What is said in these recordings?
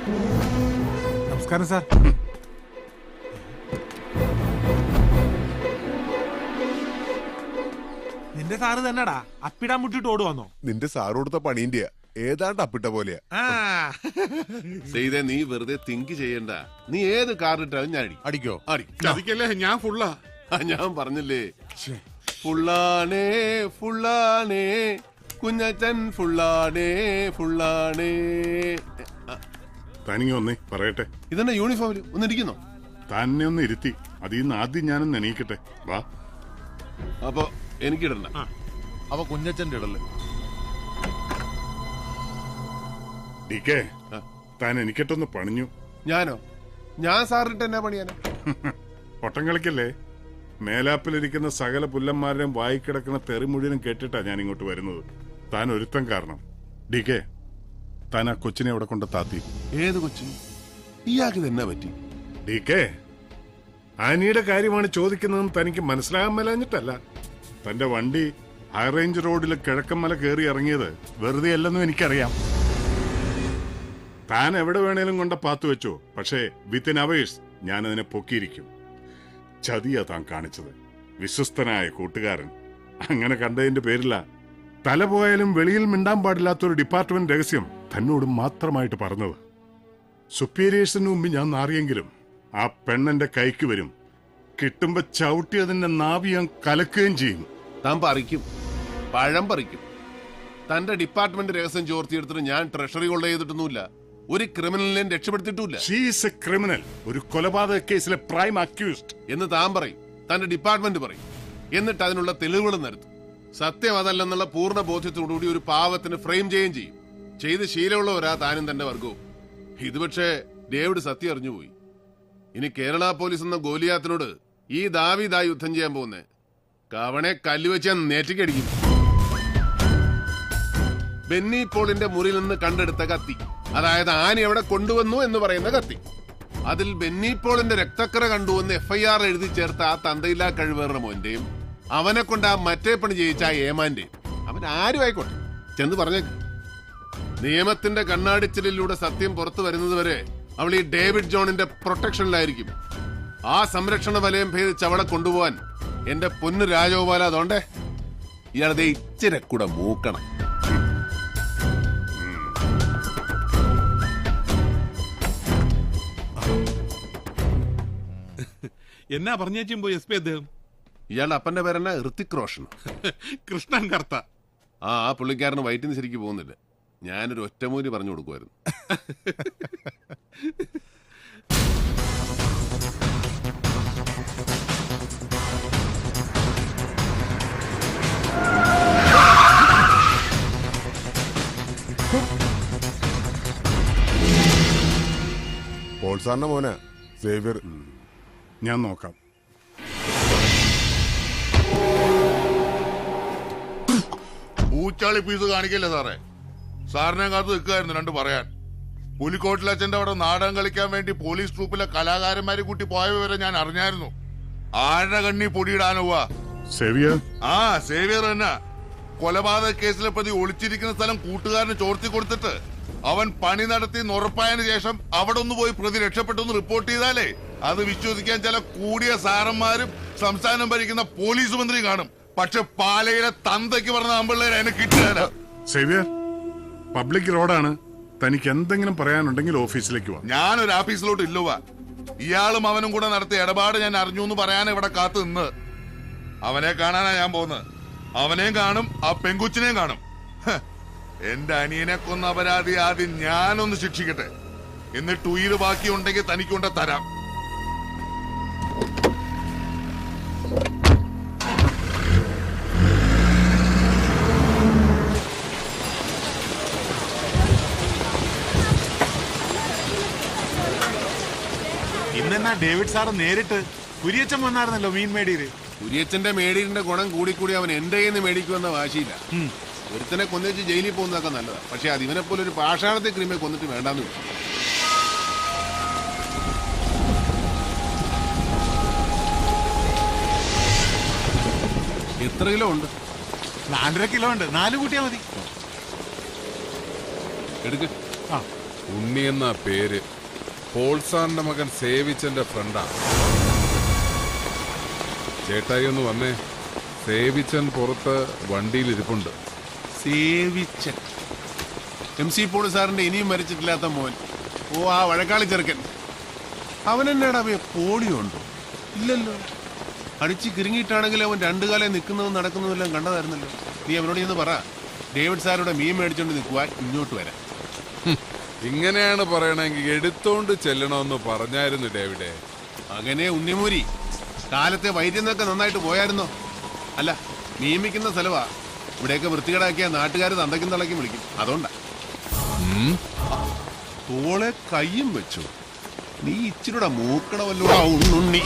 നമസ്കാരം സാർ. നിന്റെ സാറ് തന്നെടാ അപ്പിടാൻ മുട്ടിട്ട് ഓടുവന്നോ? നിന്റെ സാറ് കൊടുത്ത പണീന്റെ ഏതാണ്ട് അപ്പിട്ട പോലെയാ. ചെയ്തേ, നീ വെറുതെ തിങ്ക് ചെയ്യണ്ട. നീ ഏത് കാറിട്ടാലും ഞാൻ അടിക്കോ? ചതിക്കല്ലേ, ഞാൻ ഫുള്ളാ. ഞാൻ പറഞ്ഞില്ലേ, ഫുള്ളാണേ ഫുള്ളാണേ കുഞ്ഞച്ചൻ ഫുള്ളാണേ ഫുള്ളാണേ. തനിങ്ങ ഒന്നേ പറയട്ടെ. ഇതെന്നെ യൂണിഫോമിൽ ഒന്നിരിക്കുന്നോ? തന്നെ ഒന്ന് ഇരുത്തി. അതിന്ന് ആദ്യം ഞാനൊന്ന് എണീക്കട്ടെ. വാ. അപ്പൊ എനിക്കിടണ്ട. അവ കുഞ്ഞച്ചന്റെ ഇടല്. ഡിക്കേ, താൻ എനിക്കിട്ടൊന്ന് പണിഞ്ഞു. ഞാനോ? ഞാൻ സാറിട്ട് എന്നാ പണിയാനോ? പൊട്ടം കളിക്കല്ലേ. മേലാപ്പിലിരിക്കുന്ന സകല പുല്ലന്മാരുടെയും വായിക്കിടക്കുന്ന തെറി മുഴുവനും കേട്ടിട്ടാ ഞാൻ ഇങ്ങോട്ട് വരുന്നത്. താൻ ഒരുത്തം കാരണം. ഡിക്കേ, താൻ ആ കൊച്ചിനെ അവിടെ കൊണ്ട് താത്തി. ഏത് കൊച്ചു? ഇയാൾക്ക് ഇതെന്നാ പറ്റി? ഡിക്കേ, ആനിയുടെ കാര്യമാണ് ചോദിക്കുന്നതെന്ന് തനിക്ക് മനസ്സിലാകാൻ മേലാഞ്ഞിട്ടല്ല. തന്റെ വണ്ടി ഹൈറേഞ്ച് റോഡിൽ കിഴക്കമ്മല കയറി ഇറങ്ങിയത് വെറുതെ അല്ലെന്നും എനിക്കറിയാം. താൻ എവിടെ വേണേലും കൊണ്ട് പാത്തു വെച്ചോ, പക്ഷേ വിത്തിൻ അവേഴ്സ് ഞാനതിനെ പൊക്കിയിരിക്കും. ചതിയാ താൻ കാണിച്ചത്. വിശ്വസ്തനായ കൂട്ടുകാരൻ അങ്ങനെ കണ്ടതിന്റെ പേരില തല പോയാലും വെളിയിൽ മിണ്ടാൻ പാടില്ലാത്തൊരു ഡിപ്പാർട്ട്മെന്റ് രഹസ്യം തന്നോട് മാത്രമായിട്ട് പറഞ്ഞത്. സുപ്പീരിയേഴ്സിന് മുമ്പ് ഞാൻ നാറിയെങ്കിലും ആ പെണ്ണെന്റെ കൈക്ക് വരും. കിട്ടുമ്പോ ചവിട്ടി അതിന്റെ നാവി ഞാൻ കലക്കുകയും ചെയ്യും. താൻ പറിക്കും, പഴം പറിക്കും. തന്റെ ഡിപ്പാർട്ട്മെന്റ് രഹസ്യം ചോർത്തിയെടുത്തിട്ട് ഞാൻ ട്രഷറി കൊള്ള ചെയ്തിട്ടൊന്നുമില്ല. ഒരു ക്രിമിനലിനെയും രക്ഷപ്പെടുത്തിയിട്ടില്ല. She's a criminal. ഒരു കൊലപാതക കേസിലെ പ്രൈം അക്യൂസ്ഡ് എന്ന് താൻ പറയും, തന്റെ ഡിപ്പാർട്ട്മെന്റ് പറയും. എന്നിട്ട് അതിനുള്ള തെളിവുകൾ നിരത്തും. സത്യം അതല്ലെന്നുള്ള പൂർണ്ണ ബോധ്യത്തോടുകൂടി ഒരു പാവത്തിന് ഫ്രെയിം ചെയ്യുകയും ചെയ്യും. ചെയ്ത് ശീലമുള്ളവരാ താനും തന്റെ വർഗവും. ഇത് പക്ഷേ ഡേവിഡ് സത്യം അറിഞ്ഞുപോയി. ഇനി കേരള പോലീസ് എന്ന ഗോലിയാത്തിനോട് ഈ ദാവീദാ യുദ്ധം ചെയ്യാൻ പോകുന്നേ. കവണെ കല്ലുവെച്ച് ഞാൻ നേറ്റിക്കടിക്കും. ബെന്നി പോളിന്റെ മുറിയിൽ നിന്ന് കണ്ടെടുത്ത കത്തി, അതായത് ആന എവിടെ കൊണ്ടുവന്നു എന്ന് പറയുന്ന കത്തി, അതിൽ ബെന്നി പോളിന്റെ രക്തക്കറ കണ്ടുവന്ന് FIR എഴുതി ചേർത്ത ആ തന്തയില്ലാ കഴിവേറുന്ന മോന്റെയും അവനെ കൊണ്ട് ആ മറ്റേ പണി ചെയ്യിച്ച ആ ഏമാന്റെയും, അവൻ ആരും ആയിക്കോട്ടെ, ചെന്ന് പറഞ്ഞേക്ക്. നിയമത്തിന്റെ കണ്ണാടിച്ചിലിലൂടെ സത്യം പുറത്തു വരുന്നതുവരെ അവൾ ഈ ഡേവിഡ് ജോണിന്റെ പ്രൊട്ടക്ഷനിലായിരിക്കും. ആ സംരക്ഷണ വലയം ഭേദിച്ച് അവളെ കൊണ്ടുപോവാൻ എന്റെ പൊന്നു രാജഗോപാല, അതുകൊണ്ടേ ഇയാളതെ ഇച്ചിരി കൂടെ മൂക്കണം. എന്നാ പറഞ്ഞേച്ചും പോയി SP അദ്ദേഹം? ഇയാളുടെ അപ്പന്റെ പേരെന്നാ? ഋത്തിക് റോഷൻ. കൃഷ്ണൻ കർത്ത. ആ പുള്ളിക്കാരന് വയറ്റിന് ശരിക്കും പോകുന്നില്ല. ഞാനൊരു ഒറ്റമൂലി പറഞ്ഞു കൊടുക്കുമായിരുന്നു. പോൾ സാറിന്റെ മോനെ സേവ്യർ. ഞാൻ നോക്കാം. പൂച്ചാളി പീസ് കാണിക്കല്ലേ സാറേ. സാറിനെ കാത്ത് നിൽക്കായിരുന്നു രണ്ട് പറയാൻ. പുലിക്കോട്ടിൽ അച്ഛന്റെ അവിടെ നാടകം കളിക്കാൻ വേണ്ടി പോലീസ് ട്രൂപ്പിലെ കലാകാരന്മാരെ കൂട്ടി പോയ വിവരം ഞാൻ അറിഞ്ഞായിരുന്നു. ആരുടെ കണ്ണി പൊടിയിടാനുവാ? സേവിയർ? ആ സേവിയർ തന്നെ. കൊലപാതക കേസിലെ പ്രതി ഒളിച്ചിരിക്കുന്ന സ്ഥലം കൂട്ടുകാരന് ചോർത്തി കൊടുത്തിട്ട് അവൻ പണി നടത്തി ഉറപ്പായതിനു ശേഷം അവിടെ ഒന്ന് പോയി പ്രതി രക്ഷപ്പെട്ടു റിപ്പോർട്ട് ചെയ്താലേ അത് വിശ്വസിക്കാൻ ചില കൂടിയ സാറന്മാരും സംസ്ഥാനം ഭരിക്കുന്ന പോലീസ് മന്ത്രി കാണും. പക്ഷെ പാലയിലെ തന്തയ്ക്ക് പറഞ്ഞ ആമ്പിള്ളേരെ അതിനെ കിട്ടിയാല. സേവിയർ, പബ്ലിക് റോഡാണ്. തനിക്ക് എന്തെങ്കിലും പറയാനുണ്ടെങ്കിൽ ഓഫീസിലേക്ക് വാ. ഞാനൊരു ഓഫീസിലോട്ട് ഇല്ലുവാ. ഇയാളും അവനും കൂടെ നടത്തിയ ഇടപാട് ഞാൻ അറിഞ്ഞു എന്ന് പറയാൻ ഇവിടെ കാത്തു നിന്ന്. അവനെ കാണാനാ ഞാൻ പോകുന്നത്. അവനെയും കാണും, ആ പെങ്കുച്ചിനെയും കാണും. എന്റെ അനിയനെ കൊന്ന അപരാധി ആദ്യം ഞാനൊന്ന് ശിക്ഷിക്കട്ടെ, എന്നിട്ട് ഉയിര് ബാക്കിയുണ്ടെങ്കിൽ തനിക്കൊണ്ട് തരാം. ഇന്നെന്നാ ഡേവിഡ് സാറ് നേരിട്ട് കുര്യച്ചൻ വന്നായിരുന്നല്ലോ മീൻ മേടിയില്. കുര്യച്ചന്റെ മേടിയുടെ ഗുണം കൂടിക്കൂടി അവൻ എന്റെ കയ്യിൽ നിന്ന് മേടിക്കുമെന്ന വാശിയില്ല. ഒരുത്തനെ കൊന്നേച്ച് ജയിലിൽ പോകുന്നതൊക്കെ നല്ലതാ. പക്ഷെ അത് ഇവനെ പോലെ ഒരു പാഷാണത്തെ ക്രീമെ കൊന്നിട്ട് വേണ്ടാന്ന് വെച്ചു. എത്ര കിലോ ഉണ്ട്? 4.5 കിലോ ഉണ്ട്. 4 കൂട്ടിയാ മതി. എടുക്ക്. ആ ഉണ്ണി എന്നാ പേര്. പോൾസാറിന്റെ മകൻ സേവിച്ചന്റെ ഫ്രണ്ടാ. ചേട്ടായി ഒന്ന് വന്നേ. സേവിച്ചൻ പുറത്ത് വണ്ടിയിലിരിപ്പുണ്ട്. സേവിച്ചൻ MC പോൾ സാറിന്റെ ഇനിയും മരിച്ചിട്ടില്ലാത്ത മോൻ. ഓ, ആ വഴക്കാളി ചെറുക്കൻ. അവനെന്നാടാ പോളിയോ ഉണ്ടോ? ഇല്ലല്ലോ. അടിച്ച് കിറുങ്ങിയിട്ടാണെങ്കിൽ അവൻ രണ്ടു കാലം നിൽക്കുന്നതും നടക്കുന്നതും എല്ലാം കണ്ടതായിരുന്നല്ലോ. നീ അവനോട് ഇന്ന് പറ, ഡേവിഡ് സാറുടെ മീൻ മേടിച്ചോണ്ട് നിൽക്കുവാൻ ഇങ്ങോട്ട് വരാം. ഇങ്ങനെയാണ് പറയണമെങ്കിൽ എടുത്തോണ്ട് ചെല്ലണമെന്ന് പറഞ്ഞായിരുന്നു ഡേവിഡേ. അങ്ങനെ ഉണ്ണിമൂരി കാലത്തെ വൈദ്യുന്നൊക്കെ നന്നായിട്ട് പോയായിരുന്നോ? അല്ല, നിയമിക്കുന്ന സ്ഥലവാ. ഇവിടെയൊക്കെ വൃത്തികേടാക്കിയ നാട്ടുകാർ തന്തയ്ക്കും തളയ്ക്കും വിളിക്കും. അതുകൊണ്ടാ. തോളെ കയ്യും വെച്ചു. നീ ഇച്ചിരൂടെ മൂക്കണമല്ലോ ഉണ്ണുണ്ണി.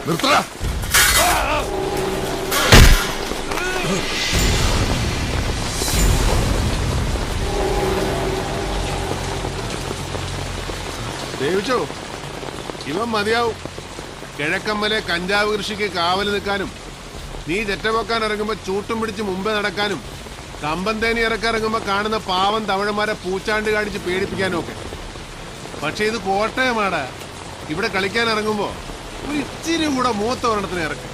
നിർത്തടാ. ദേവിച്ചോ, ഇവൻ മതിയാവും. കിഴക്കമ്മലെ കഞ്ചാവ് കൃഷിക്ക് കാവല് നിൽക്കാനും, നീ ചെറ്റവെക്കാൻ ഇറങ്ങുമ്പോ ചൂട്ടും പിടിച്ച് മുമ്പേ നടക്കാനും, കമ്പന്തേനി ഇറക്കിറങ്ങുമ്പോ കാണുന്ന പാവം തമിഴന്മാരെ പൂച്ചാണ്ട് കാണിച്ച് പേടിപ്പിക്കാനും ഒക്കെ. പക്ഷെ ഇത് കോട്ടയമാടാ. ഇവിടെ കളിക്കാൻ ഇറങ്ങുമ്പോ ഒരു ഇച്ചിരി കൂടെ മൂത്ത ഒരെണ്ണത്തിന് ഇറക്കും.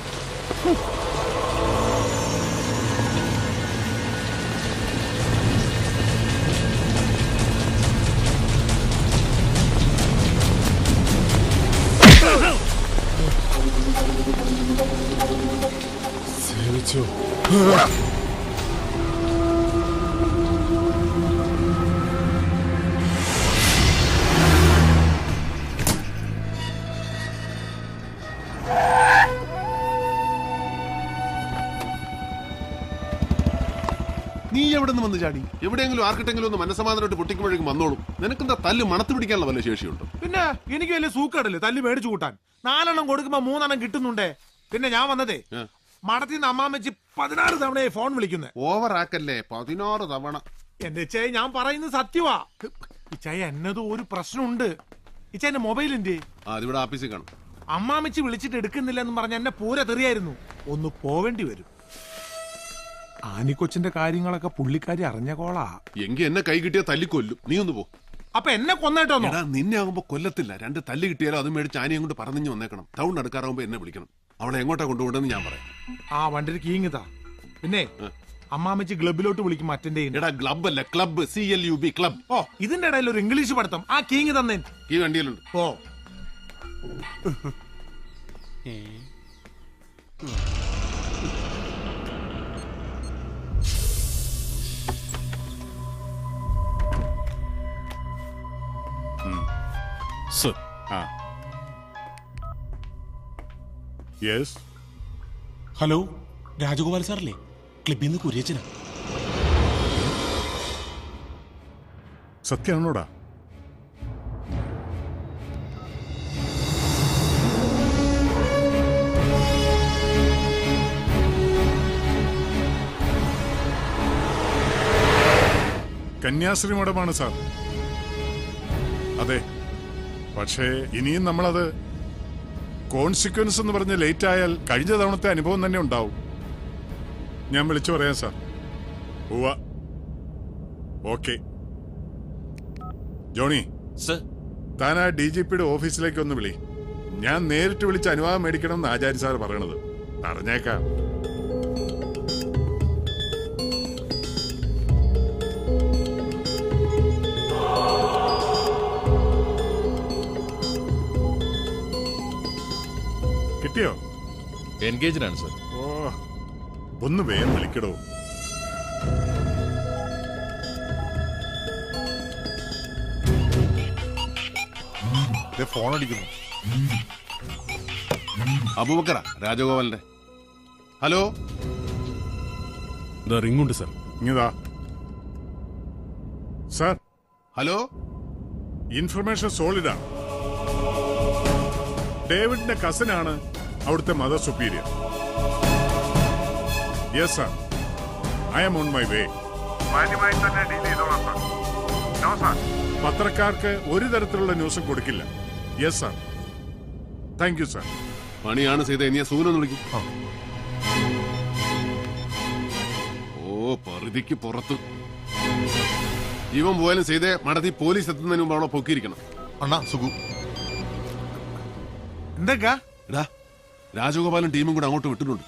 സേവിച്ചു. നീ എവിടെ നിന്ന് വന്ന് ചാടി? എവിടെയെങ്കിലും ആർക്കിട്ടെങ്കിലും ഒന്ന് മനസ്സമാധാനമായിട്ട് പൊട്ടിക്കുമ്പോഴേക്കും വന്നോളും. നിനക്കെന്താ തല്ല് മണത്ത് പിടിക്കാനുള്ള വല്ല ശേഷിയുണ്ടോ? പിന്നെ എനിക്ക് വലിയ സൂക്കടല്ലേ തല്ലി മേടിച്ചു കൂട്ടാൻ. 4 എണ്ണം കൊടുക്കുമ്പോ 3 എണ്ണം കിട്ടുന്നുണ്ടേ. പിന്നെ ഞാൻ വന്നതേ മടത്തിന്ന് അമ്മാമ്മച്ചി 16 തവണയായി ഫോൺ വിളിക്കുന്നത്. ഓവർ ആക്കല്ലേ, 16 തവണ. എന്റെ ഇച്ചായ ഞാൻ പറയുന്നത് സത്യവാ. ഇച്ചായ എന്നതും ഒരു പ്രശ്നമുണ്ട്. ഇച്ചായന്റെ മൊബൈലിന്റെ അതിവിടെ ആഫീസിൽ കാണും. അമ്മാമ്മച്ചി വിളിച്ചിട്ട് എടുക്കുന്നില്ല എന്ന് പറഞ്ഞ എന്നെ പൂര തെറിയായിരുന്നു. ഒന്ന് പോവേണ്ടി വരും. ആനിക്കൊച്ചിന്റെ കാര്യങ്ങളൊക്കെ പുള്ളിക്കാരി അറിഞ്ഞ കോളാ. എങ്കി എന്നെ കൈ കിട്ടിയ തല്ലിക്കൊല്ലും. നീ ഒന്ന് പോ. അപ്പൊ എന്നെ കൊന്നേട്ടോ? നിന്നെ ആകുമ്പോ കൊല്ലത്തില്ല. 2 തല്ല് കിട്ടിയാലോ അതും മേടിച്ച് ആനയും കൊണ്ട് പറഞ്ഞു വന്നേക്കണം. ടൗൺ അടുക്കാറാകുമ്പോ എന്നെ വിളിക്കണം. അവളെ എങ്ങോട്ടാ കൊണ്ടുപോകണമെന്ന് ഞാൻ പറയാം. ആ വണ്ടിയുടെ കീങ്ങിതാ. പിന്നെ അമ്മാമ്മച്ചി ക്ലബിലോട്ട് വിളിക്കും അറ്റൻഡ് ചെയ്യുന്നത്. എടാ ക്ലബ് അല്ല, ക്ലബ്, CLUB ക്ലബ്. ഓ, ഇതിന്റെ ഇടയിൽ ഒരു ഇംഗ്ലീഷ് പഠിത്തം. ആ കീങ്ങി തന്നേ. ഈ വണ്ടിയിലുണ്ട്. ഓ സർ. ആ യെസ്. ഹലോ, രാജഗോപാൽ സാറല്ലേ? ക്ലബിൽ നിന്ന് കുര്യച്ചനാ. സത്യമാണോടാ? കന്യാശ്രീ മഠമാണ് സാർ. അതെ, പക്ഷേ ഇനിയും നമ്മളത് കോൺസിക്വൻസ് എന്ന് പറഞ്ഞ് ലേറ്റ് ആയാൽ കഴിഞ്ഞ തവണത്തെ അനുഭവം തന്നെ ഉണ്ടാവും. ഞാൻ വിളിച്ചു പറയാം സാർ. ഉവ്വ. ഓക്കെ. ജോണി, താൻ ആ DGPയുടെ ഓഫീസിലേക്ക് ഒന്ന് വിളി. ഞാൻ നേരിട്ട് വിളിച്ച് അനുവാദം മേടിക്കണം എന്ന് ആചാര്യ സാർ പറയണത്. പറഞ്ഞേക്കാം. കിട്ടിയോ? എൻഗേജ്ഡ് ആണ് സർ. ഓ, ഒന്ന് വേഗം വിളിക്കടോ. ഫോൺ അടിക്കുന്നു. അബൂബക്കറ, രാജഗോപാലിന്റെ. ഹലോ, റിംഗ് ഉണ്ട് സർ. ഇങ്ങതാ സാർ. ഹലോ. ഇൻഫർമേഷൻ സോളിഡാണ്. ഡേവിഡിന്റെ കസിനാണ് അവിടുത്തെ mother superior. Yes sir, I am on my way. പത്രക്കാർക്ക് ഒരു തരത്തിലുള്ള ന്യൂസും കൊടുക്കില്ല. Yes sir, thank you sir. പണിയാണ് ചെയ്ത ഇനിയെ സൂനൊന്ന് വിളിക്കും. ഓ, പരിധിക്ക് പുറത്ത്. ഇവൻ പോയാലും ചെയ്തേ മടത്തി പോലീസ് എത്തുന്നതിന് മുമ്പ് അവിടെ പൊക്കിയിരിക്കണം. അണ്ണാ സുഖു. എന്തൊക്കെ എടാ, രാജഗോപാലും ടീമും കൂടെ അങ്ങോട്ട് വിട്ടിട്ടുണ്ട്.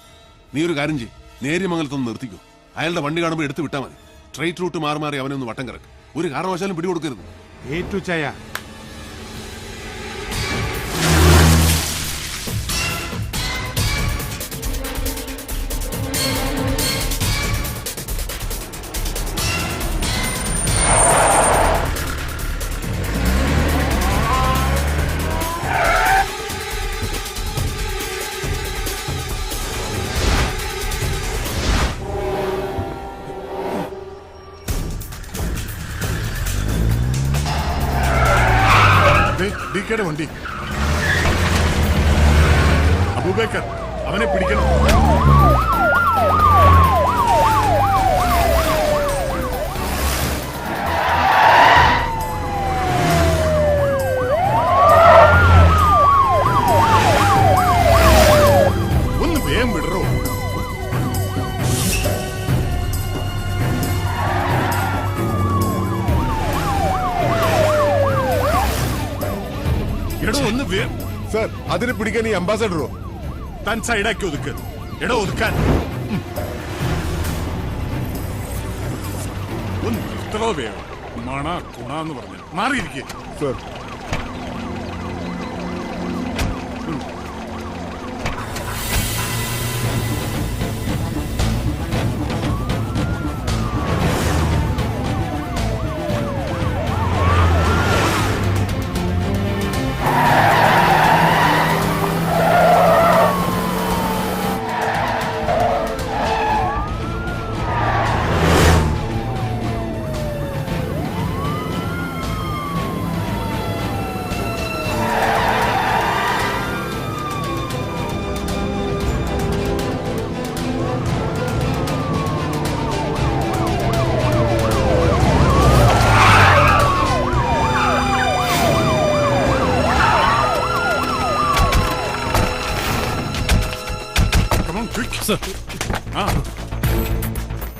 നീ ഒരു കാര്യം ചെയ്യ്, നേര്യമംഗലത്തൊന്ന് നിർത്തിക്കോ. അയാളുടെ വണ്ടി കാണുമ്പോൾ എടുത്ത് വിട്ടാൽ മതി. സ്ട്രൈറ്റ് റൂട്ട് മാറി മാറി അവനൊന്ന് വട്ടം കിടക്കും. ഒരു കാരണവശാലും പിടികൊടുക്കരുത്. ഏറ്റു ചായ. ഡിക്കയുടെ വണ്ടി. അബൂബക്കർ, അവനെ പിടിക്കണം. ഒന്ന് വേഗം വിടറോ. ഒന്ന് സാർ, അതിനെ പിടിക്കാൻ ഈ അംബാസഡറോ? താൻ സൈഡാക്കി ഒതുക്ക്. എടോ ഒതുക്കാൻ. ഒന്ന് ഇത്രോ വേണം. മണ കുണാന്ന് പറഞ്ഞു മാറിയിരിക്കേ. സാർ,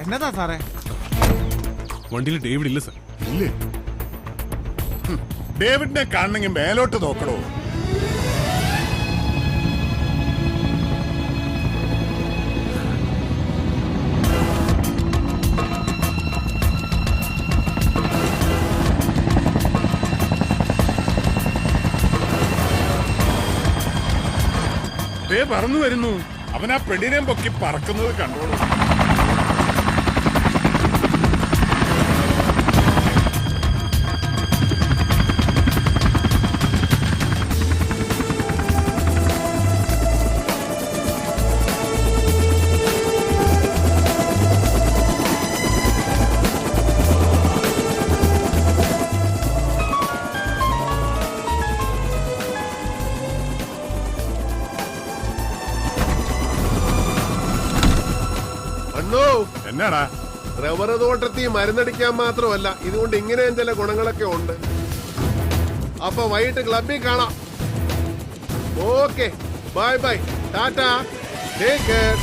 എന്നതാ സാറേ? വണ്ടിയിൽ ഡേവിഡ് ഇല്ല സർ. ഇല്ലേ? ഡേവിഡിനെ കാണണമെങ്കിൽ മേലോട്ട് നോക്കണോ? പറന്നു വരുന്നു. അവൻ ആ പെണ്ണിനെയും പൊക്കി പറക്കുന്നത് കണ്ടോളൂ. എന്നാടാ? റബ്ബർ തോട്ടത്തിൽ മരുന്നടിക്കാൻ മാത്രമല്ല, ഇതുകൊണ്ട് ഇങ്ങനെയും ചില ഗുണങ്ങളൊക്കെ ഉണ്ട്. അപ്പൊ വൈകിട്ട് ക്ലബിൽ കാണാം. Okay, bye bye, Tata, take care.